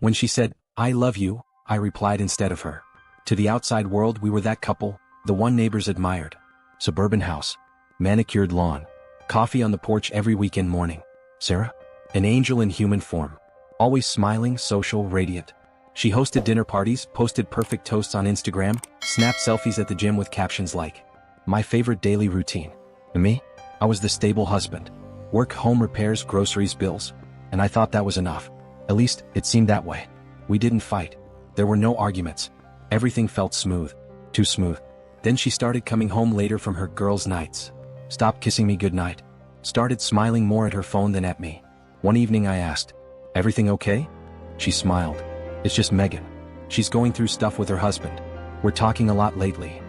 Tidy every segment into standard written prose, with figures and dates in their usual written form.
When she said, "I love you," I replied instead of her. To the outside world we were that couple, the one neighbors admired. Suburban house. Manicured lawn. Coffee on the porch every weekend morning. Sarah? An angel in human form. Always smiling, social, radiant. She hosted dinner parties, posted perfect toasts on Instagram, snapped selfies at the gym with captions like, "My favorite daily routine." And me? I was the stable husband. Work, home repairs, groceries, bills. And I thought that was enough. At least, it seemed that way. We didn't fight. There were no arguments. Everything felt smooth. Too smooth. Then she started coming home later from her girls' nights. Stopped kissing me goodnight. Started smiling more at her phone than at me. One evening I asked, "Everything okay?" She smiled. "It's just Megan. She's going through stuff with her husband. We're talking a lot lately."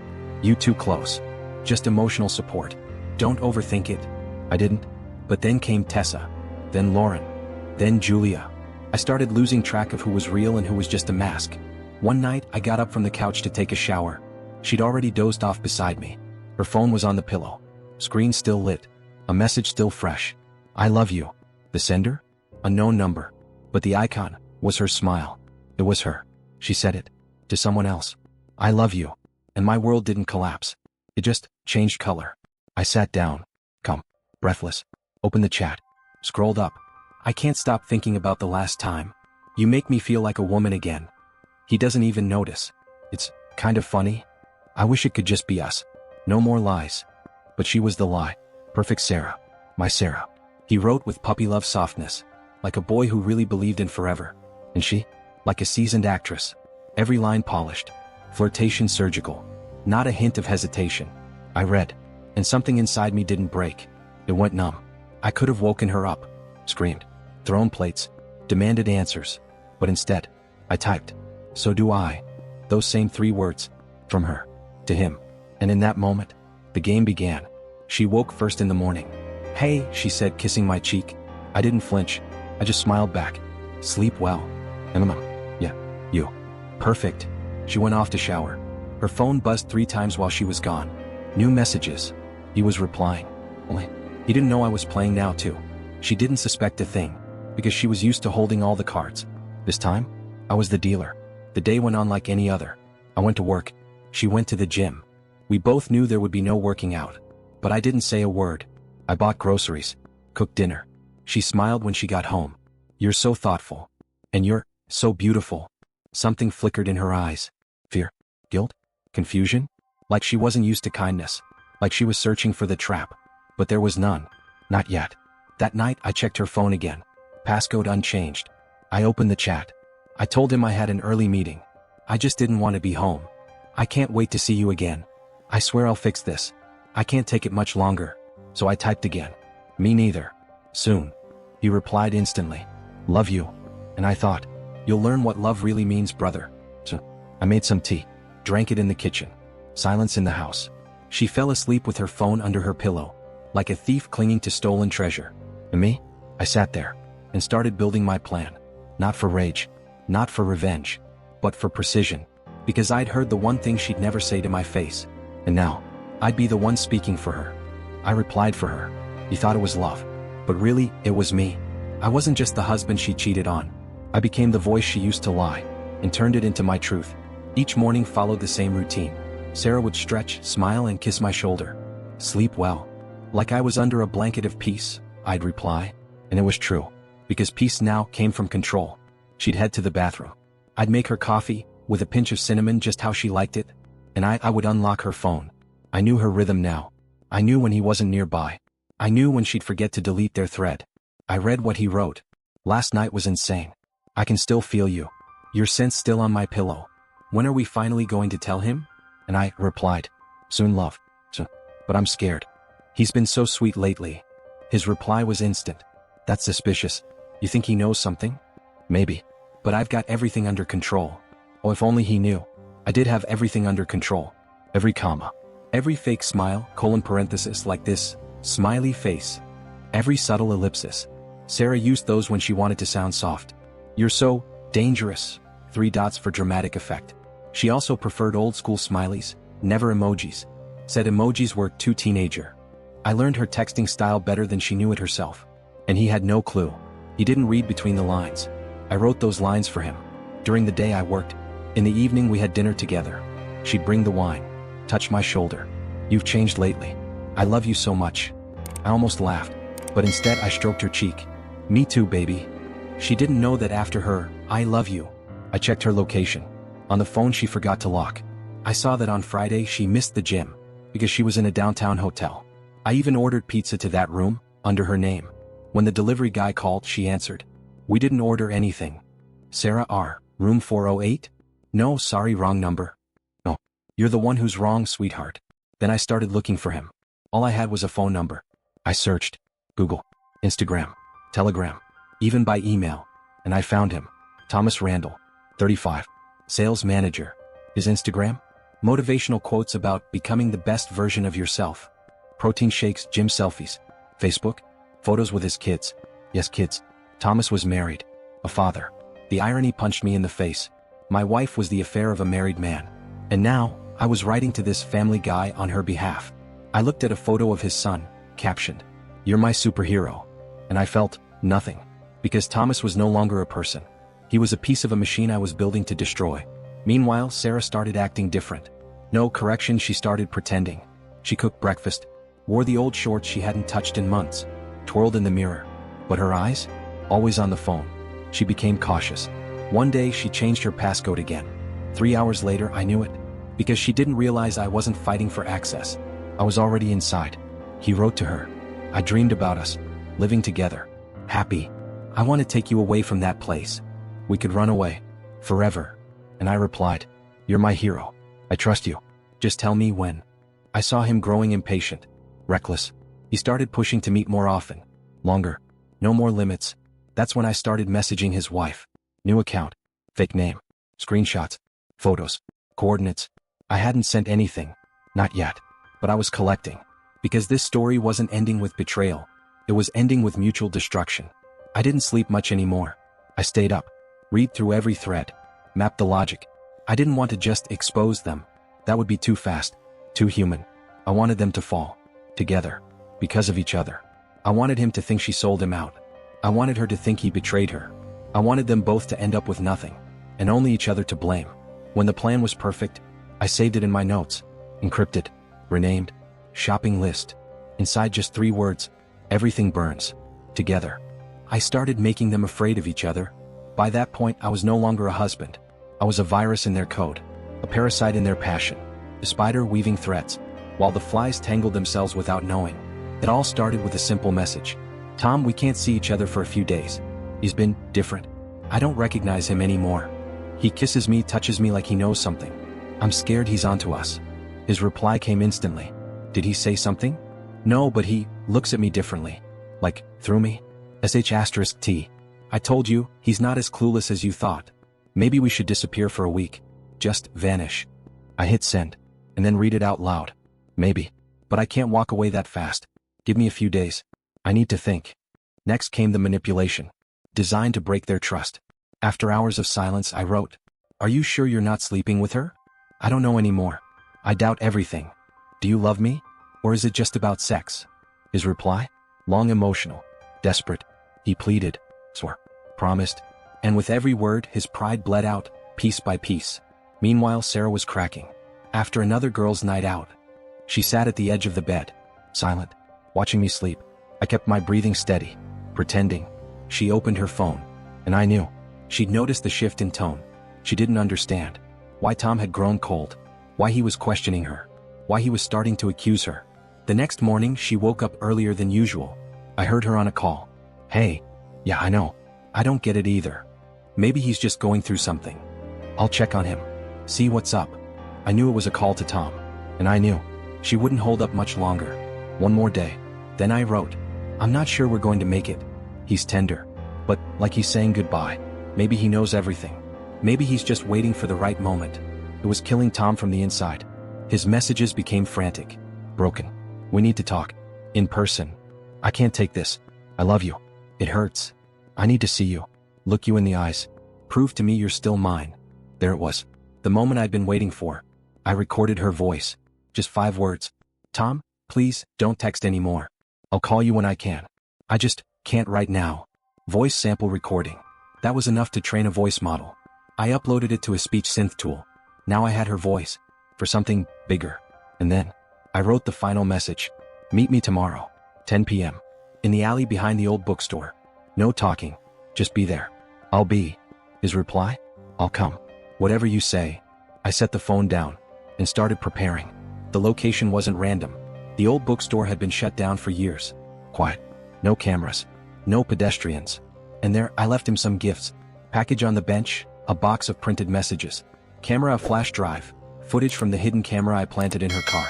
"You too close. Just emotional support. Don't overthink it." I didn't. But then came Tessa. Then Lauren. Then Julia. I started losing track of who was real and who was just a mask. One night, I got up from the couch to take a shower. She'd already dozed off beside me. Her phone was on the pillow. Screen still lit. A message still fresh. "I love you." The sender? Unknown number. But the icon was her smile. It was her. She said it. To someone else. "I love you." And my world didn't collapse. It just changed color. I sat down. Calm. Breathless. Opened the chat. Scrolled up. "I can't stop thinking about the last time. You make me feel like a woman again." He doesn't even notice. It's kind of funny. I wish it could just be us. No more lies. But she was the lie. Perfect Sarah. My Sarah. He wrote with puppy love softness. Like a boy who really believed in forever. And she? Like a seasoned actress. Every line polished. Flirtation surgical. Not a hint of hesitation. I read. And something inside me didn't break. It went numb. I could have woken her up. Screamed. Thrown plates. Demanded answers. But instead, I typed. "So do I." Those same 3 words. From her. To him. And in that moment, the game began. She woke first in the morning. "Hey," she said, kissing my cheek. I didn't flinch. I just smiled back. "Sleep well." And "Yeah, you." "Perfect." She went off to shower. Her phone buzzed 3 times while she was gone. New messages. He was replying. Only, he didn't know I was playing now too. She didn't suspect a thing. Because she was used to holding all the cards. This time, I was the dealer. The day went on like any other. I went to work. She went to the gym. We both knew there would be no working out. But I didn't say a word. I bought groceries. Cooked dinner. She smiled when she got home. "You're so thoughtful. And you're so beautiful." Something flickered in her eyes. Fear? Guilt? Confusion? Like she wasn't used to kindness. Like she was searching for the trap. But there was none. Not yet. That night I checked her phone again. Passcode unchanged. I opened the chat. I told him I had an early meeting. I just didn't want to be home. "I can't wait to see you again. I swear I'll fix this. I can't take it much longer." So I typed again. "Me neither. Soon." He replied instantly. "Love you." And I thought, you'll learn what love really means, brother. So I made some tea. Drank it in the kitchen. Silence in the house. She fell asleep with her phone under her pillow. Like a thief clinging to stolen treasure. And me? I sat there. And started building my plan. Not for rage. Not for revenge. But for precision. Because I'd heard the one thing she'd never say to my face. And now, I'd be the one speaking for her. I replied for her. He thought it was love. But really, it was me. I wasn't just the husband she cheated on. I became the voice she used to lie. And turned it into my truth. Each morning followed the same routine. Sarah would stretch, smile, and kiss my shoulder. "Sleep well." Like I was under a blanket of peace, I'd reply. And it was true. Because peace now came from control. She'd head to the bathroom. I'd make her coffee, with a pinch of cinnamon just how she liked it. And I would unlock her phone. I knew her rhythm now. I knew when he wasn't nearby. I knew when she'd forget to delete their thread. I read what he wrote. "Last night was insane. I can still feel you. Your scent's still on my pillow. When are we finally going to tell him?" And I replied, "Soon, love. Soon. But I'm scared. He's been so sweet lately." His reply was instant. "That's suspicious. You think he knows something?" "Maybe. But I've got everything under control." Oh, if only he knew. I did have everything under control. Every comma. Every fake smile, parenthesis like this, smiley face. Every subtle ellipsis. Sarah used those when she wanted to sound soft. "You're so dangerous." 3 dots for dramatic effect. She also preferred old school smileys, never emojis. Said emojis were too teenager. I learned her texting style better than she knew it herself. And he had no clue. He didn't read between the lines. I wrote those lines for him. During the day I worked. In the evening we had dinner together. She'd bring the wine, touch my shoulder. You've changed lately. I love you so much. I almost laughed, but instead I stroked her cheek. Me too, baby. She didn't know that after her, I love you, I checked her location. On the phone she forgot to lock. I saw that on Friday she missed the gym, because she was in a downtown hotel. I even ordered pizza to that room, under her name. When the delivery guy called, she answered. We didn't order anything. Sarah R., room 408? No, sorry, wrong number. No, you're the one who's wrong, sweetheart. Then I started looking for him. All I had was a phone number. I searched Google, Instagram, Telegram, even by email, and I found him. Thomas Randall, 35, sales manager. His Instagram? Motivational quotes about becoming the best version of yourself. Protein shakes, gym selfies. Facebook? Photos with his kids. Yes, kids. Thomas was married. A father. The irony punched me in the face. My wife was the affair of a married man. And now, I was writing to this family guy on her behalf. I looked at a photo of his son, captioned, "You're my superhero." And I felt nothing. Because Thomas was no longer a person. He was a piece of a machine I was building to destroy. Meanwhile, Sarah started acting different. No, correction, she started pretending. She cooked breakfast, wore the old shorts she hadn't touched in months, twirled in the mirror. But her eyes? Always on the phone. She became cautious. One day she changed her passcode again. 3 hours later I knew it. Because she didn't realize I wasn't fighting for access. I was already inside. He wrote to her. I dreamed about us, living together, happy. I want to take you away from that place. We could run away, forever. And I replied, you're my hero. I trust you. Just tell me when. I saw him growing impatient, reckless. He started pushing to meet more often, longer, no more limits. That's when I started messaging his wife. New account, fake name, screenshots, photos, coordinates. I hadn't sent anything, not yet, but I was collecting. Because this story wasn't ending with betrayal. It was ending with mutual destruction. I didn't sleep much anymore. I stayed up, read through every thread, mapped the logic. I didn't want to just expose them. That would be too fast, too human. I wanted them to fall, together, because of each other. I wanted him to think she sold him out. I wanted her to think he betrayed her. I wanted them both to end up with nothing, and only each other to blame. When the plan was perfect, I saved it in my notes, encrypted, renamed, shopping list. Inside just 3 words, everything burns, together. I started making them afraid of each other. By that point I was no longer a husband. I was a virus in their code, a parasite in their passion, a spider weaving threads, while the flies tangled themselves without knowing. It all started with a simple message. Tom, we can't see each other for a few days. He's been different. I don't recognize him anymore. He kisses me, touches me like he knows something. I'm scared he's onto us. His reply came instantly. Did he say something? No, but he looks at me differently. Like, through me? *T. I told you, he's not as clueless as you thought. Maybe we should disappear for a week. Just vanish. I hit send, and then read it out loud. Maybe. But I can't walk away that fast. Give me a few days. I need to think. Next came the manipulation, designed to break their trust. After hours of silence, I wrote, are you sure you're not sleeping with her? I don't know anymore. I doubt everything. Do you love me? Or is it just about sex? His reply? Long, emotional, desperate. He pleaded, swore, promised. And with every word, his pride bled out, piece by piece. Meanwhile, Sarah was cracking. After another girl's night out, she sat at the edge of the bed, silent, watching me sleep. I kept my breathing steady, pretending. She opened her phone, and I knew. She'd noticed the shift in tone. She didn't understand why Tom had grown cold, why he was questioning her, why he was starting to accuse her. The next morning, she woke up earlier than usual. I heard her on a call. Hey, yeah, I know. I don't get it either. Maybe he's just going through something. I'll check on him. See what's up. I knew it was a call to Tom, and I knew she wouldn't hold up much longer. One more day. Then I wrote, I'm not sure we're going to make it. He's tender, but like he's saying goodbye. Maybe he knows everything. Maybe he's just waiting for the right moment. It was killing Tom from the inside. His messages became frantic, broken. We need to talk. In person. I can't take this. I love you. It hurts. I need to see you. Look you in the eyes. Prove to me you're still mine. There it was. The moment I'd been waiting for. I recorded her voice. Just 5 words. Tom, please, don't text anymore. I'll call you when I can. I just can't right now. Voice sample recording. That was enough to train a voice model. I uploaded it to a speech synth tool. Now I had her voice. For something bigger. And then, I wrote the final message. Meet me tomorrow, 10 p.m. in the alley behind the old bookstore. No talking. Just be there. I'll be. His reply? I'll come. Whatever you say. I set the phone down and started preparing. The location wasn't random. The old bookstore had been shut down for years. Quiet. No cameras. No pedestrians. And there, I left him some gifts. Package on the bench, a box of printed messages. Camera, a flash drive. Footage from the hidden camera I planted in her car.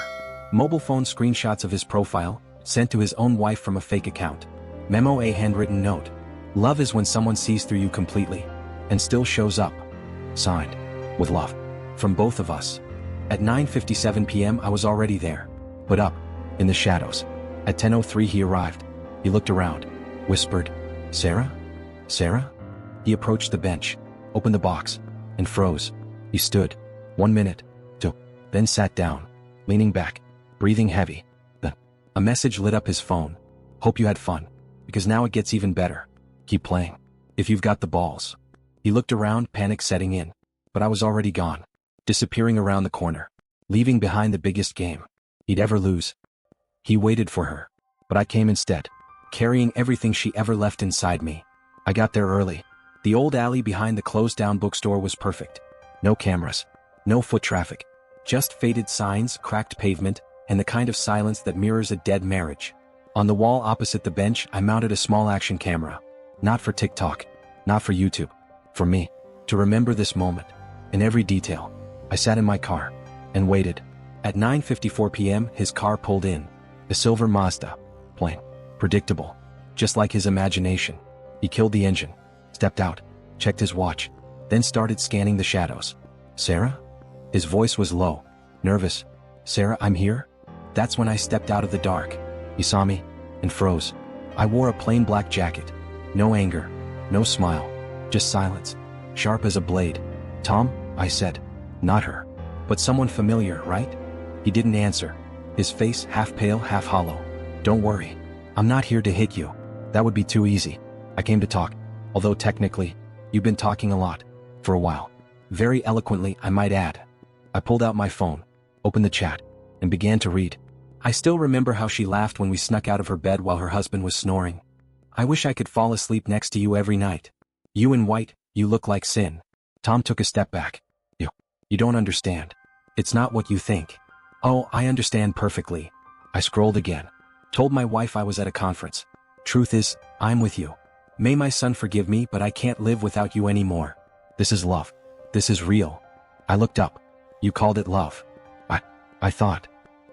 Mobile phone screenshots of his profile, sent to his own wife from a fake account. Memo, a handwritten note. Love is when someone sees through you completely and still shows up. Signed. With love. From both of us. At 9:57 p.m. I was already there. Put up. In the shadows. At 10:03 he arrived. He looked around. Whispered. Sarah? Sarah? He approached the bench. Opened the box. And froze. He stood. 1 minute. 2. Then sat down. Leaning back. Breathing heavy. Then. A message lit up his phone. Hope you had fun. Because now it gets even better. Keep playing. If you've got the balls. He looked around, panic setting in. But I was already gone. Disappearing around the corner. Leaving behind the biggest game he'd ever lose. He waited for her. But I came instead. Carrying everything she ever left inside me. I got there early. The old alley behind the closed-down bookstore was perfect. No cameras. No foot traffic. Just faded signs, cracked pavement, and the kind of silence that mirrors a dead marriage. On the wall opposite the bench, I mounted a small action camera. Not for TikTok. Not for YouTube. For me. To remember this moment. In every detail. I sat in my car. And waited. At 9:54 p.m. his car pulled in. A silver Mazda. Plain. Predictable. Just like his imagination. He killed the engine. Stepped out. Checked his watch. Then started scanning the shadows. Sarah? His voice was low. Nervous. Sarah, I'm here? That's when I stepped out of the dark. He saw me. And froze. I wore a plain black jacket. No anger. No smile. Just silence. Sharp as a blade. Tom? I said. Not her. But someone familiar, right? He didn't answer. His face half pale, half hollow. Don't worry. I'm not here to hit you. That would be too easy. I came to talk. Although technically, you've been talking a lot. For a while. Very eloquently, I might add. I pulled out my phone, opened the chat, and began to read. I still remember how she laughed when we snuck out of her bed while her husband was snoring. I wish I could fall asleep next to you every night. You in white, you look like sin. Tom took a step back. You don't understand. It's not what you think. Oh, I understand perfectly. I scrolled again. Told my wife I was at a conference. Truth is, I'm with you. May my son forgive me, but I can't live without you anymore. This is love. This is real. I looked up. You called it love. I thought.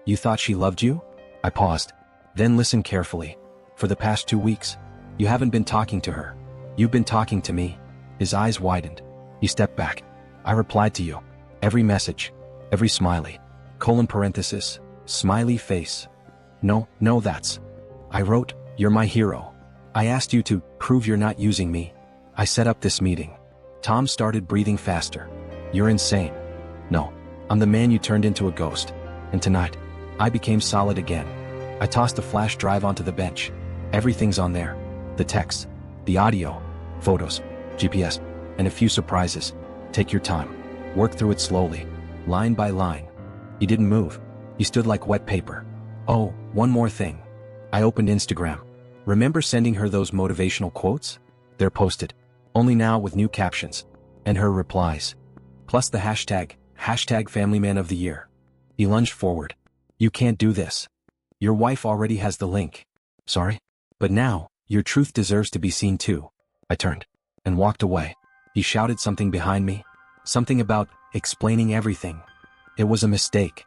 You thought she loved you? I paused. Then listened carefully. For the past 2 weeks, you haven't been talking to her. You've been talking to me. His eyes widened. He stepped back. I replied to you. Every message. Every smiley. Colon parenthesis. Smiley face. No, that's. I wrote, you're my hero. I asked you to prove you're not using me. I set up this meeting. Tom started breathing faster. You're insane. No, I'm the man you turned into a ghost. And tonight, I became solid again. I tossed a flash drive onto the bench. Everything's on there. The text, the audio, photos, GPS, and a few surprises. Take your time. Work through it slowly, line by line. He didn't move. He stood like wet paper. Oh, one more thing. I opened Instagram. Remember sending her those motivational quotes? They're posted. Only now with new captions. And her replies. Plus the hashtag FamilyMan of the Year. He lunged forward. You can't do this. Your wife already has the link. Sorry? But now, your truth deserves to be seen too. I turned. And walked away. He shouted something behind me. Something about explaining everything. It was a mistake.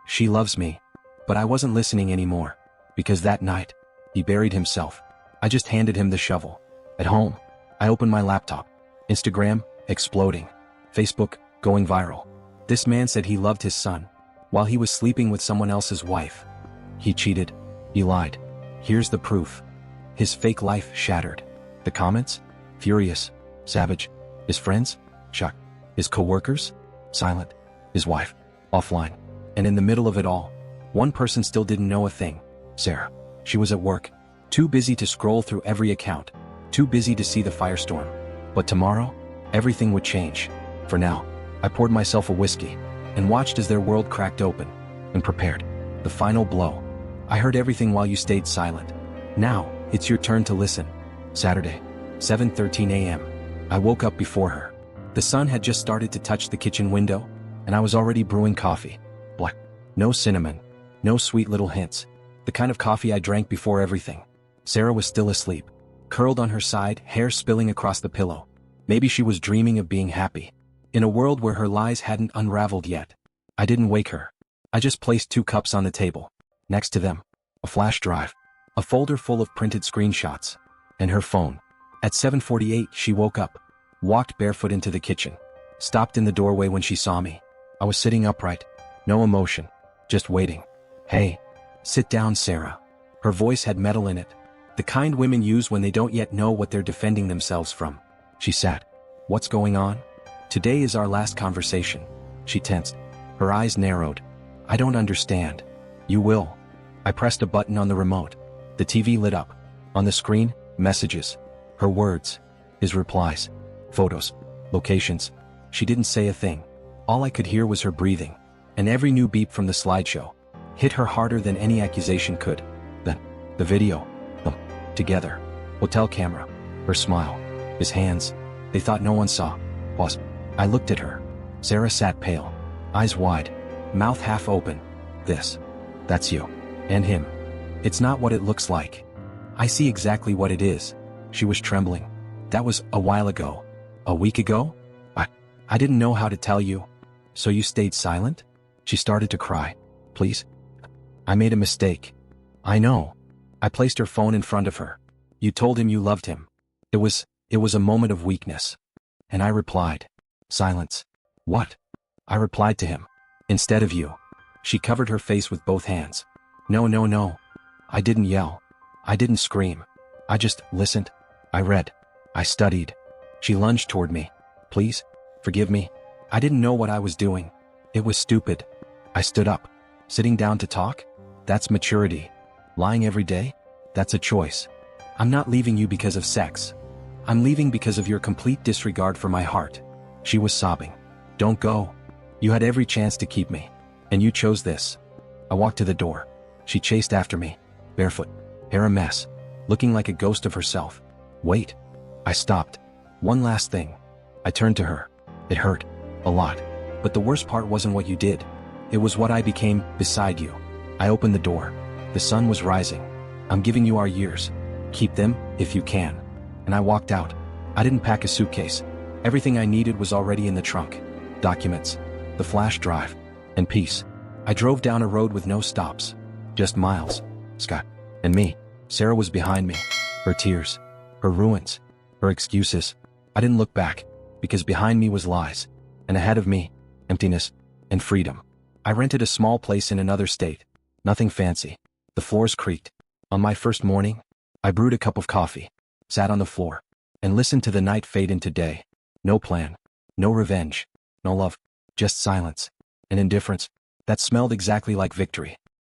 She loves me. But I wasn't listening anymore. Because that night, he buried himself. I just handed him the shovel. At home, I opened my laptop. Instagram, exploding. Facebook, going viral. This man said he loved his son, while he was sleeping with someone else's wife. He cheated. He lied. Here's the proof. His fake life shattered. The comments? Furious. Savage. His friends? Shocked. His co-workers? Silent. His wife? Offline. And in the middle of it all, one person still didn't know a thing. Sarah. She was at work. Too busy to scroll through every account. Too busy to see the firestorm. But tomorrow, everything would change. For now, I poured myself a whiskey and watched as their world cracked open and prepared the final blow. I heard everything while you stayed silent. Now, it's your turn to listen. Saturday, 7:13 a.m. I woke up before her. The sun had just started to touch the kitchen window, and I was already brewing coffee. Black. No cinnamon. No sweet little hints. The kind of coffee I drank before everything. Sarah was still asleep, curled on her side, hair spilling across the pillow. Maybe she was dreaming of being happy, in a world where her lies hadn't unraveled yet. I didn't wake her. I just placed 2 cups on the table. Next to them, a flash drive, a folder full of printed screenshots, and her phone. At 7:48, she woke up, walked barefoot into the kitchen, stopped in the doorway when she saw me. I was sitting upright, no emotion, just waiting. Hey, sit down, Sarah. Her voice had metal in it, the kind women use when they don't yet know what they're defending themselves from. She sat. What's going on? Today is our last conversation. She tensed. Her eyes narrowed. I don't understand. You will. I pressed a button on the remote. The TV lit up. On the screen, messages. Her words. His replies. Photos. Locations. She didn't say a thing. All I could hear was her breathing. And every new beep from the slideshow hit her harder than any accusation could. Then, the video. Them. Together. Hotel camera. Her smile. His hands. They thought no one saw. Pause. I looked at her. Sarah sat pale. Eyes wide. Mouth half open. That's you. And him. It's not what it looks like. I see exactly what it is. She was trembling. That was a while ago. A week ago? I didn't know how to tell you. So you stayed silent? She started to cry. Please? I made a mistake. I know. I placed her phone in front of her. You told him you loved him. It was a moment of weakness. And I replied. Silence. What? I replied to him. Instead of you. She covered her face with both hands. No. I didn't yell. I didn't scream. I just listened. I read. I studied. She lunged toward me. Please? Forgive me. I didn't know what I was doing. It was stupid. I stood up. Sitting down to talk? That's maturity. Lying every day? That's a choice. I'm not leaving you because of sex. I'm leaving because of your complete disregard for my heart. She was sobbing. Don't go. You had every chance to keep me. And you chose this. I walked to the door. She chased after me. Barefoot. Hair a mess. Looking like a ghost of herself. Wait. I stopped. One last thing. I turned to her. It hurt. A lot. But the worst part wasn't what you did. It was what I became beside you. I opened the door. The sun was rising. I'm giving you our years. Keep them, if you can. And I walked out. I didn't pack a suitcase. Everything I needed was already in the trunk. Documents. The flash drive. And peace. I drove down a road with no stops. Just miles. Scott. And me. Sarah was behind me. Her tears. Her ruins. Her excuses. I didn't look back. Because behind me was lies. And ahead of me, emptiness and freedom. I rented a small place in another state. Nothing fancy. The floors creaked. On my first morning, I brewed a cup of coffee, sat on the floor, and listened to the night fade into day. No plan. No revenge. No love. Just silence. And indifference. That smelled exactly like victory.